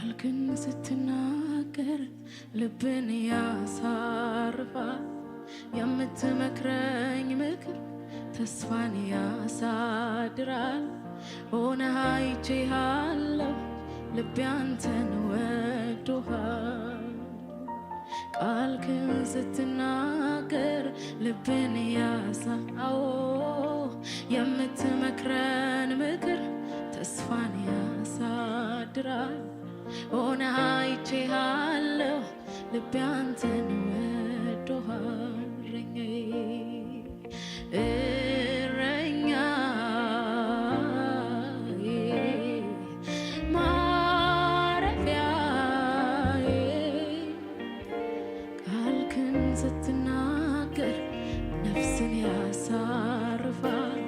ቃልህን ስትናገር ልብን ያሳርፋል። የምትመክረኝ ምክር ተስፋን ያሳድራል። ሆነህ አይቼሃለሁ ልቤ አንተን ወዶሃል። ቃልህን ስትናገር ልብን የምትመክረን ምክር ተስፋን ያሳድራል። ሆነህ አይቼሃለሁ ልቤ አንተን ወዶሃል። ስትናገር ነፍስን ያሳርፋል።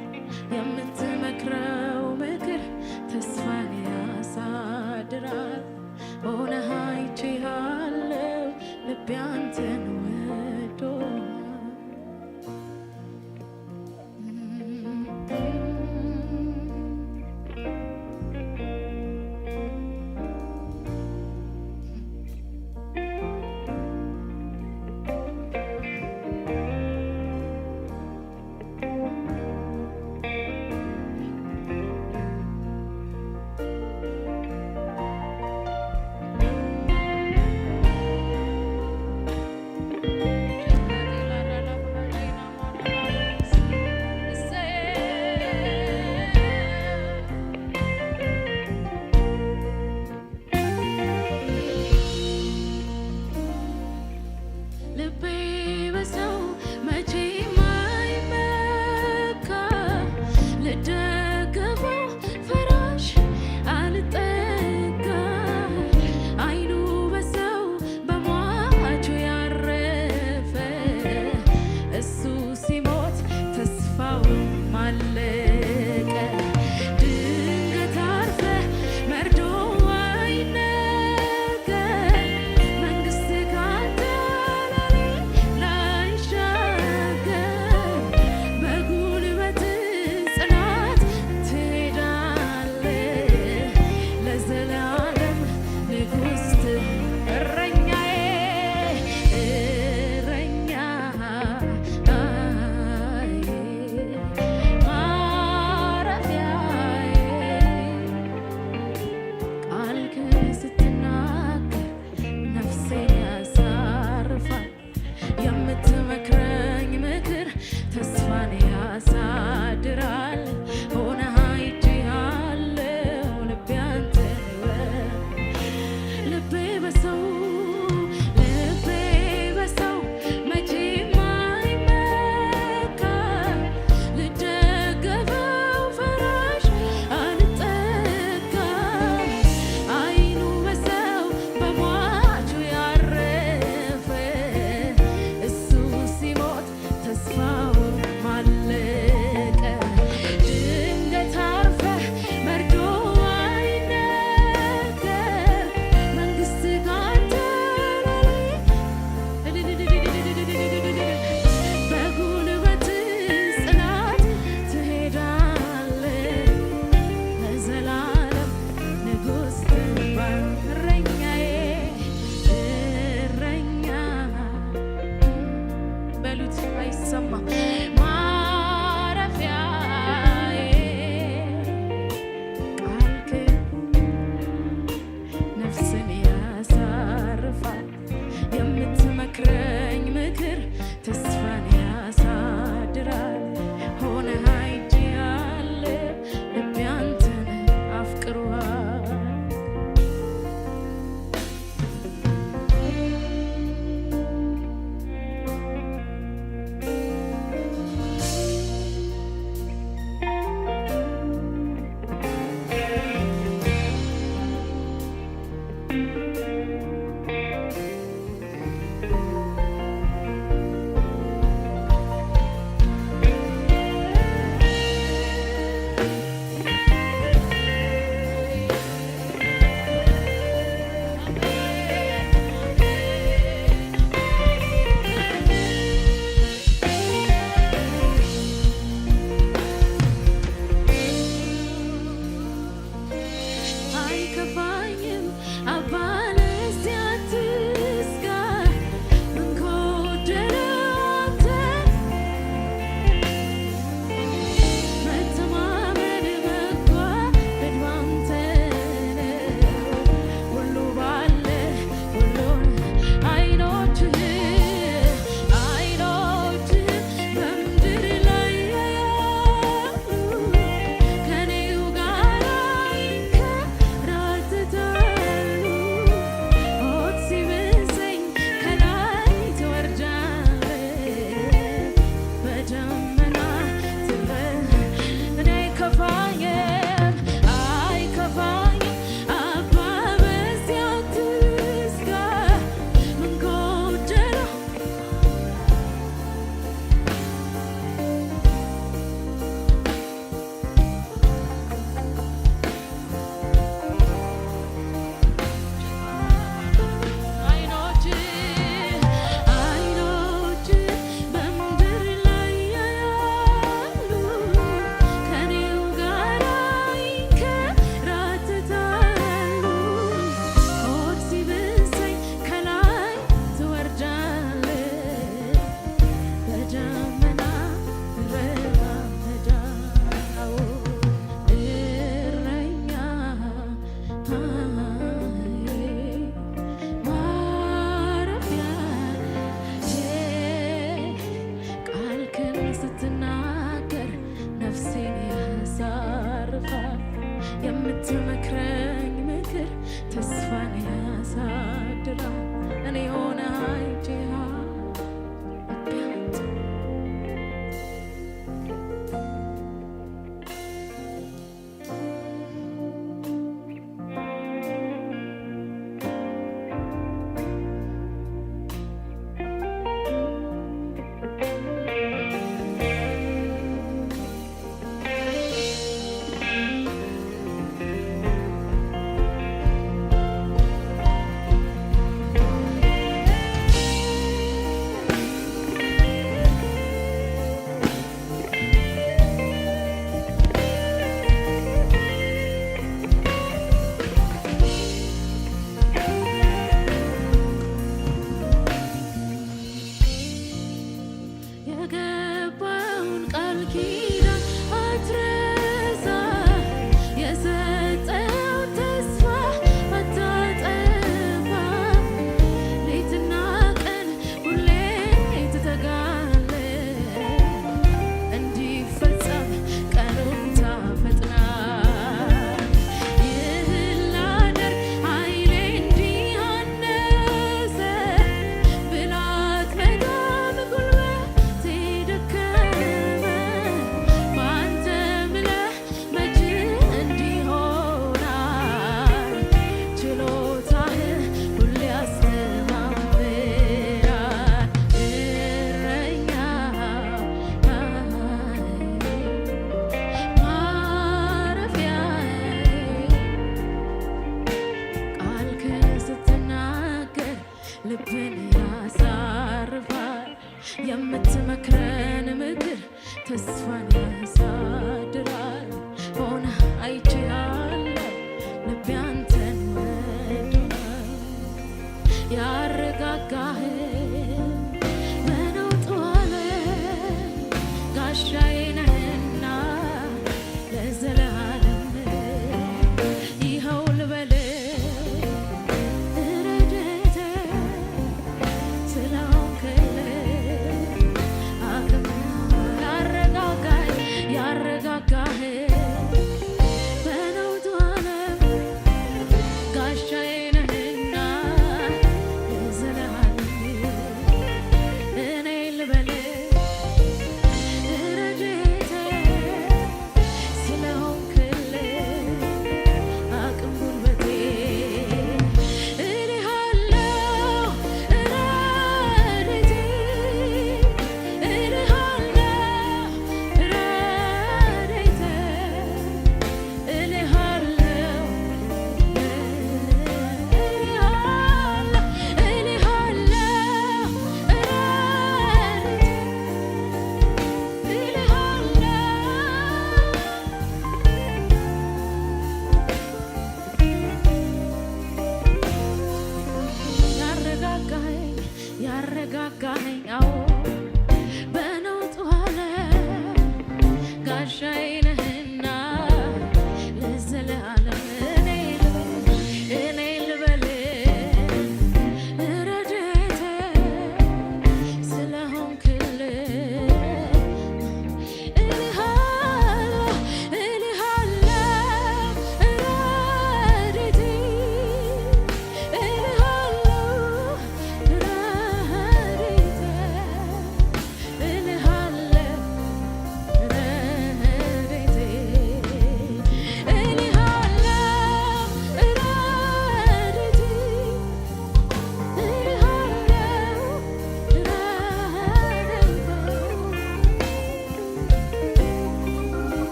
የምትመክረው ምክር ተስፋን ያሳድራል። ሆነህ አይቼሃለሁ ልቤ አንተን ወዶሃል። ለኔ ሆነ አይቼሃለሁ ልብን ያሳርፋል የምትመክረን ምክር ተስፋን ያሳድራል ሆነ አይቼሃለሁ ልቤ አንተን ወዶሃል ያረጋጋኸኝ በነውጡ ዓለም ጋሻዬ ነህና ለዘላለም ይኸው ልበል ያረጋጋኸኝ አዎ በነውጡ ዓለም ጋሻዬ ነህና ለዘላለም እኔ ልበል ረድኤቴ ስለሆንክልኝ እልሃለሁ ረድኤቴ እልሃለሁ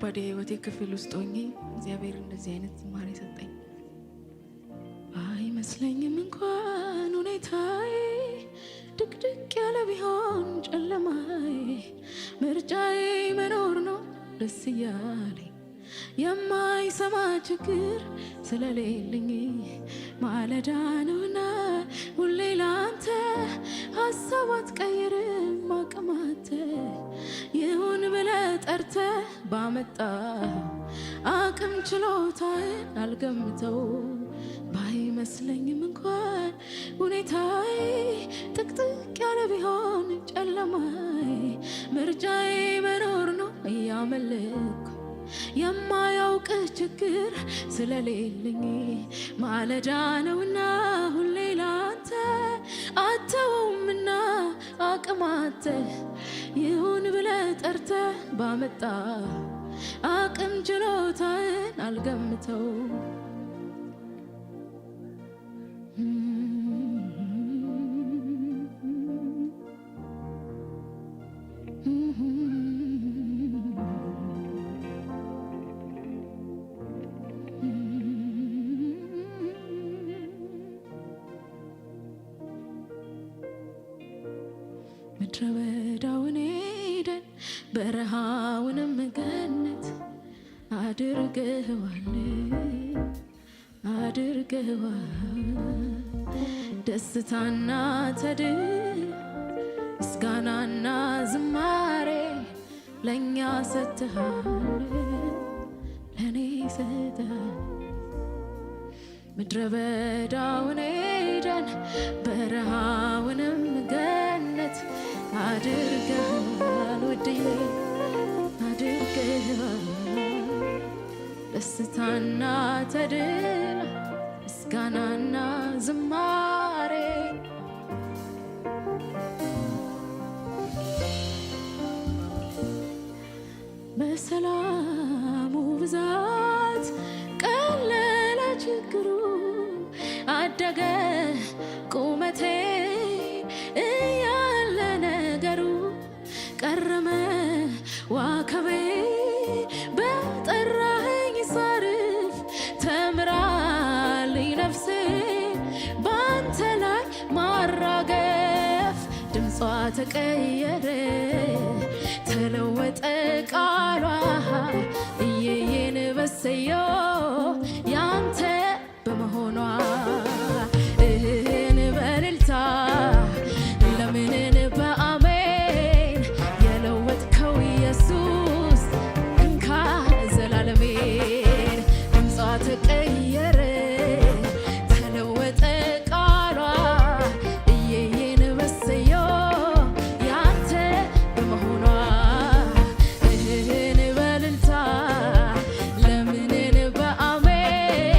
ከባድ የህይወቴ ክፍል ውስጥ ሆኜ እግዚአብሔር እንደዚህ አይነት ዝማሬ ሰጠኝ። አይመስለኝም እንኳን ሁኔታዬ ድቅድቅ ያለ ቢሆን ጨለማዬ ምርጫዬ መኖር ነው ደስ እያለኝ የማይሰማ ችግር ስለሌለኝ ማለዳ ነውና ሁሌ ላንተ ሀሳብ አትቀይርም አቅማተ ይሁን ብለህ ጠርተህ ባመጣ አቅም ችሎታህን አልገምተው ባይመስለኝም እንኳን ሁኔታዬ ጥቅጥቅ ያለ ቢሆን ጨለማዬ ምርጫዬ መኖር ነው እያመለኩ የማያውቅ ችግር ስለሌለኝ ማለዳ ነውና ሁሌ ላንተ አተውምና አቅማተ ይሁን ብለህ ጠርተህ ባመጣ አቅም ችሎታህን አልገምተው ምድረ በዳውን ሄደን በረሃውንም ገነት አድርገዋል ደስታና ተድል ምስጋናና ዝማሬ ለእኛ ሰጥተሃል ለእኔ ሰጥተሃል ምድረ በዳውን ሄደን በረሃውንም ገነት አድርገሃል ውድዬ አድርገሃል ደስታና ተድላ ምስጋናና ዝማሬ በሰላሙ ብዛት ቀለለ ችግሩ አደገ ቁመቴ እያለ ነገሩ ቀረመ ዋከቤ በጠራኸኝ ሳርፍ ተምራልኝ ነፍሴ ባንተ ላይ ማራገፍ ድምጿ ተቀየረ ተለወጠ ቃሏ እየየን በሰዮ ያንተ በመሆኗ እህን በልልታ ለምንን በአሜን የለወጥከው ኢየሱስ እንካ ዘላለሜን ድምጿ ተቀየረ ተለወጠ ቃሏ እየየን በሰዮ ያንተ በመሆኗ እህን በልልታ ለምንን በአሜን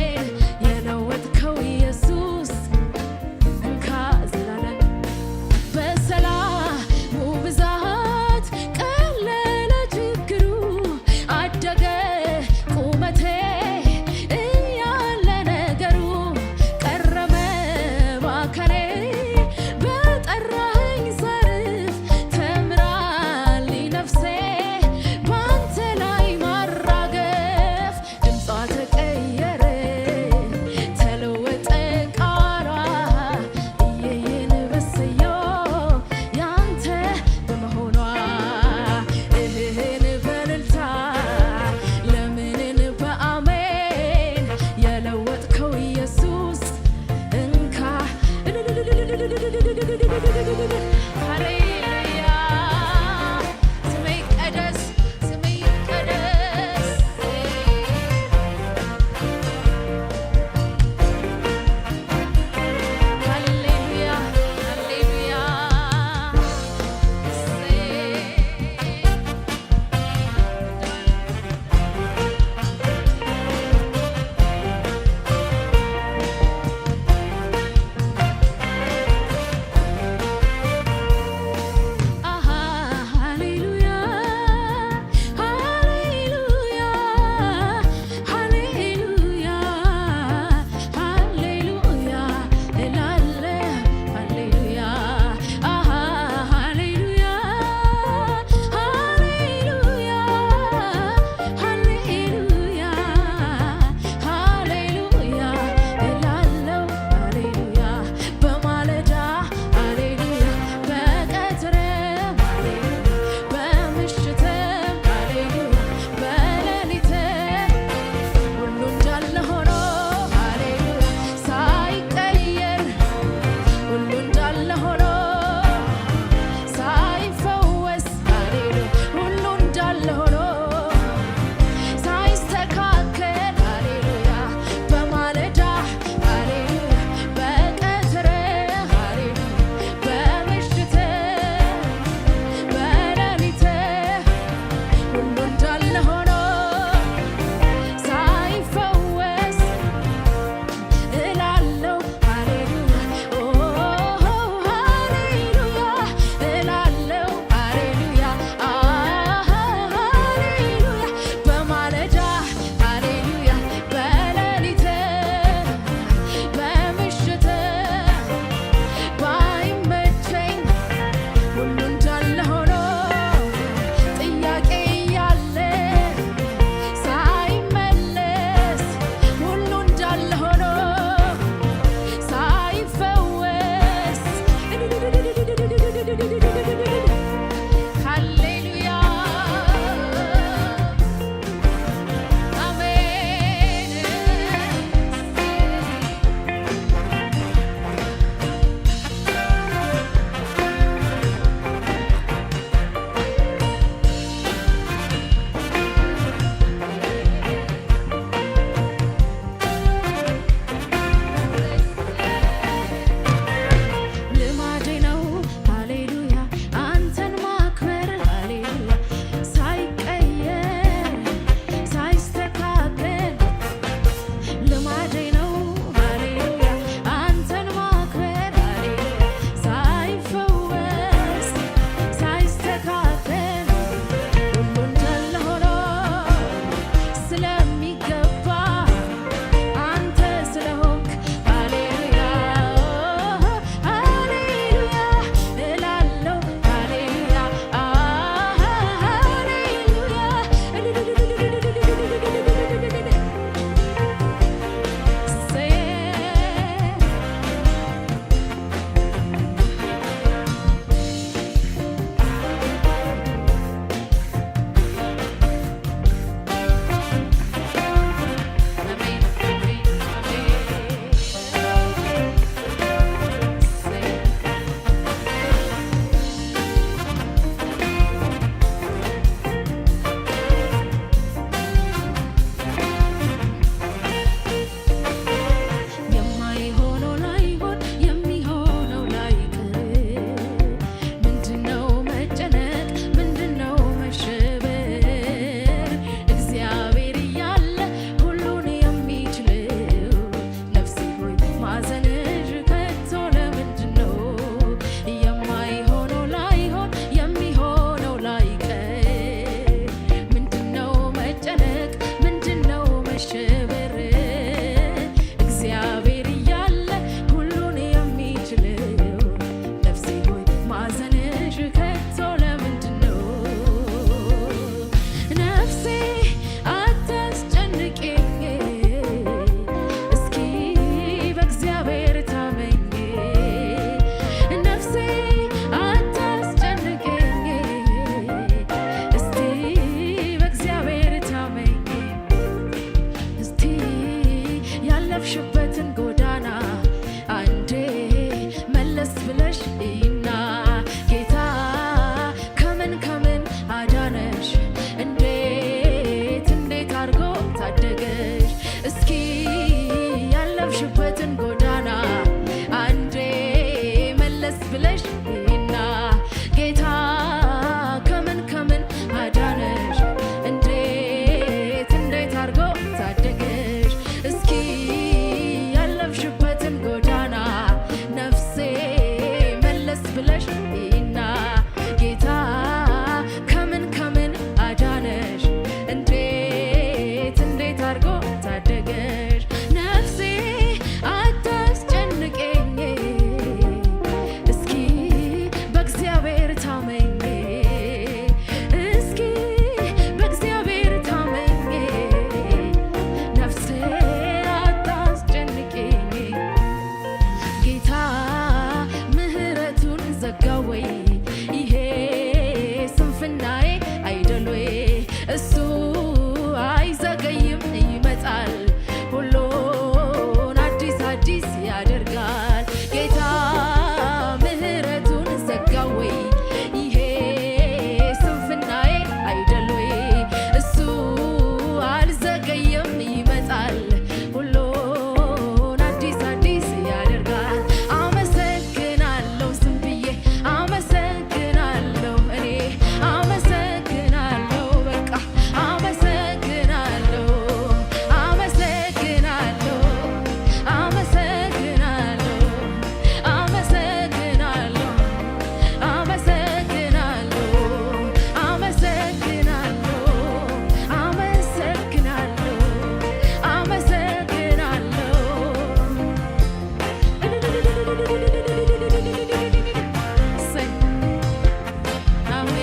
ያለፍሽበትን ጎዳና አንዴ መለስ ብለሽ እና ጌታ ከምን ከምን አዳነሽ እንዴት አድርጎ ታደገሽ እስኪ ያለፍሽበትን ጎዳና አንዴ መለስ ብለሽ እና ጌታ ከምን ከምን አዳነሽ እንዴት አድርጎ ታደገሽ እስኪ ያለፍሽበትን ጎዳና ነፍሴ መለስ ብለሽ እና ጌታ ከምን ከምን አዳነሽ እንዴት አድርጎ ታደገሽ ነፍሴ አታስጨንቀኝ እስኪ በእግዚአብሔር ታመኝ እስኪ በእግዚአብሔር ታመኝ ነፍሴ አታስጨንቀኝ ጌታ ምሕረቱን ዘጋ ወይ ይሄ ስንፍናዬ አይደል ወይ እሱ አይዘገይም ይመጣል ሁሉን አዲስ ያደርጋል ጌታ ምሕረቱን ዘጋ ወይ ይሄ ስንፍናዬ አይደል ወይ እሱ አልዘገየም ይመጣል ሁሉን አዲስ ያደርጋል አመሰግናለሁ ዝም ብዬ አመሰግናለሁ እኔ አመሰግናለሁ በቃ አመሰግናለሁ አመሰግናለሁ አመሰግናለሁ አመሰግናለሁ አመሰግናለሁ አመሰግናለሁ አመሰግናለሁ እሰይ አሜን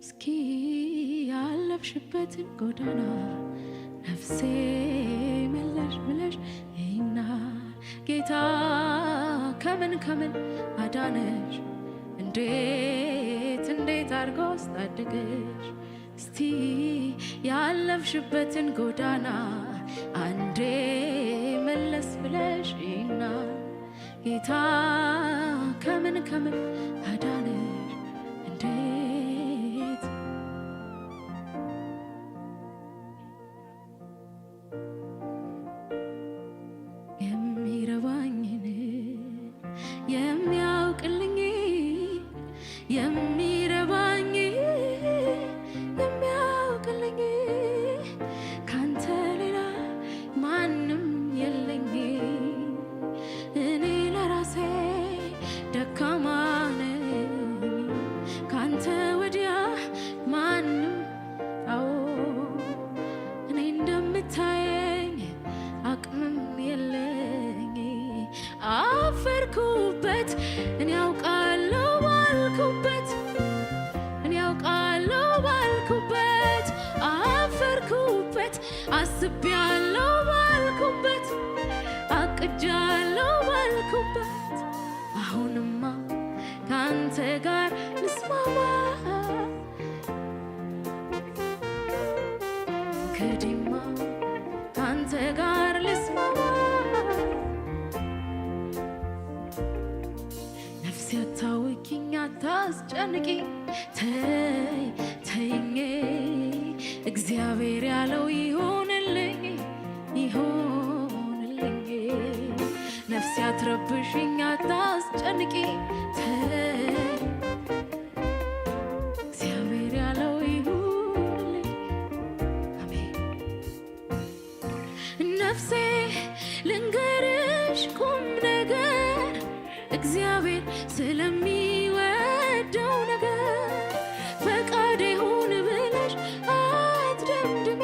እስኪ ያለፍሽበትን ጎዳና ነፍሴ መለሽ ብለሽ እና ጌታ ከምን ከምን አዳነሽ እንዴት አድርጎ አስታደገሽ እስቲ ያለፍሽበትን ጎዳና አንዴ መለስ ብለሽ እና ጌታ ከምን ከምን አዳነሽ እንዴት የሚረባኝን የሚያውቅልኝ የሚረባኝ የሚያውቅልኝ ካንተ ሌላ ማንም የለኝ እኔ ለራሴ ደካማ ነኝ ካንተ ወዲያ ማንም አዎ እኔ እንደምታየኝ አቅምም የለኝ አፈርኩበት እኔ ያውቃለሁ ባልኩበት እኔ ያውቃለሁ ባልኩበት አፈርኩበት አስቤያለሁ ባልኩበት አቅጃለሁ ባልኩበት አሁንማ ካንተ ጋር ልስማማ ከዲማ ካንተ ጋር ልስማማ ነፍሴ አታውኪኝ አታስጨንቂ ተይኝ እግዚአብሔር ያለው ይሆንልኝ ነፍሴ አትረብሽኝ አታስጨንቂ እግዚአብሔር ያለው ይሆንልኝ አሜን ነፍሴ ልንገርሽ ቁም ነገር እግዚአብሔር ስለሚወደው ነገር ፈቃድ ይሁን ብለሽ አትደምድሚ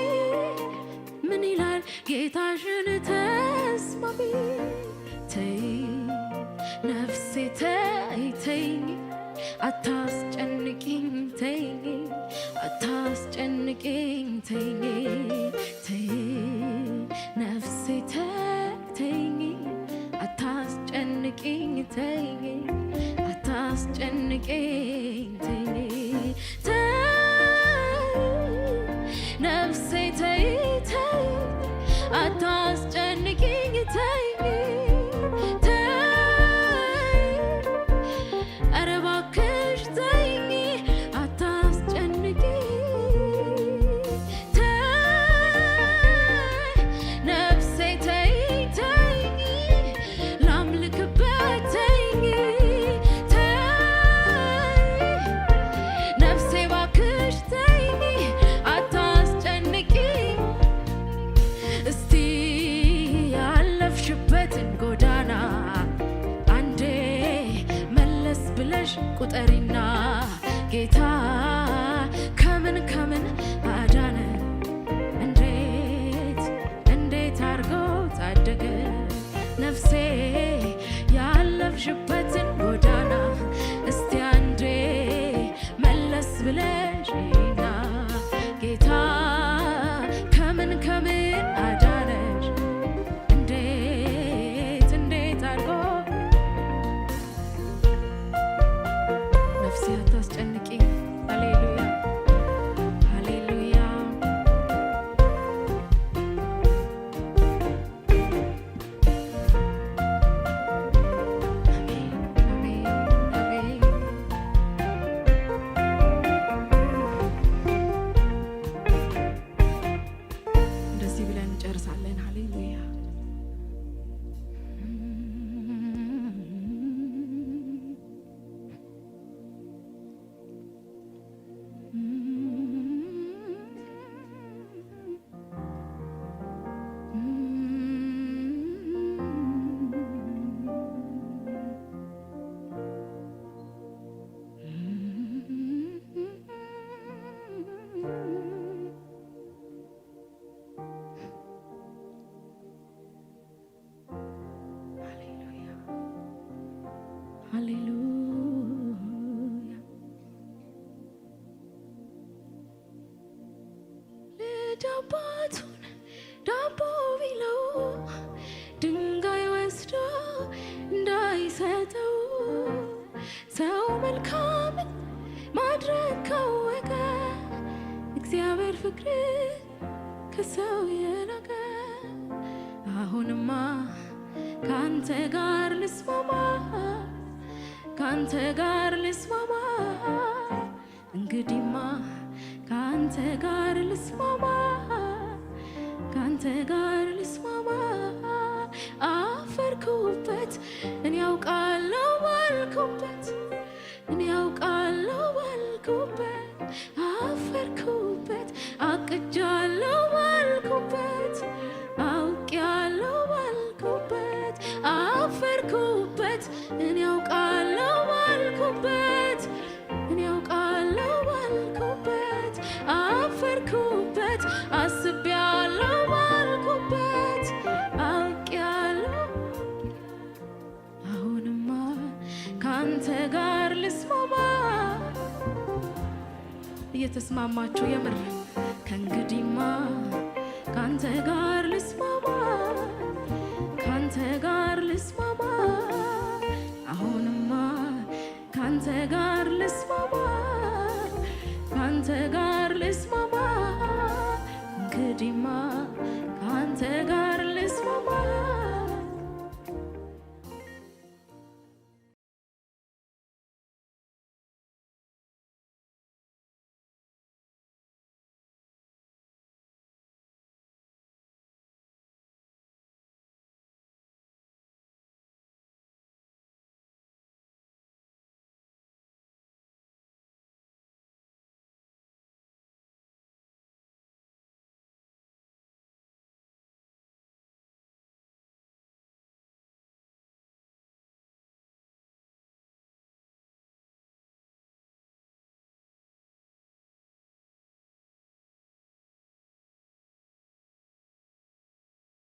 ምን ይላል ጌታሽን ተስማሚ ተይ ነፍሴ ተይ አታስጨንቂኝ ተይ አታስጨንቂኝ ተይኝ ተይኝ ነፍሴ ተይኝ አታስጨንቂኝ ተይኝ አታስጨንቂኝ ተይኝ ነፍሴ ተይኝ አታስጨንቂኝ ተይኝ ቁጠሪና ጌታ ከምን ከምን አዳነ እንዴት አርጎ ታደገ ነፍሴ ያለፍሽበትን ጎዳና እስቲ አንዴ መለስ ብለሽና ጌታ ከምን ከምን አዳነሽ እንዴት አርጎ ነፍሴ አታስጨንቂኝ። ሃሌሉያ ሃሌሉያ አሜን አሜን አሜን። እንደዚህ ብለን እንጨርሳለን። ሃሌሉያ ሃሌሉያ ልጅ አባቱን ዳቦ ቢለው ድንጋይ ወስዶ እንዳይሰጠው ሰው መልካምን ማድረግ ካወቀ እግዚአብሔር ፍቅር ከሰው የላቀ አሁንማ ካንተ ጋር ልስማማ ካንተ ጋር ልስማማ እንግዲህማ ካንተ ጋር ልስማማ ካንተ ጋር ልስማማ አፈርኩበት እኔ ያውቃለሁ ባልኩበት እኔ ያውቃለሁ ባልኩበት አፈርኩበት አቅጃለሁ ባልኩበት አውቄያለሁ ባልኩበት አፈርኩበት እኔ ያውቃለሁ ባልኩበት እኔ ያውቃለሁ ባልኩበት አፈርኩበት አስቤያለሁ ባልኩበት አውቄያለሁ አሁንማ ካንተ ጋር ልስማማ እየተስማማችሁ የምር ከእንግዲህማ ካንተ ጋር ልስማማ ካንተ ጋር ልስማማ አሁንማ ካንተ ጋር ልስማማ ካንተ ጋር ልስማማ እንግዲህማ ካንተ ጋር ልስማማ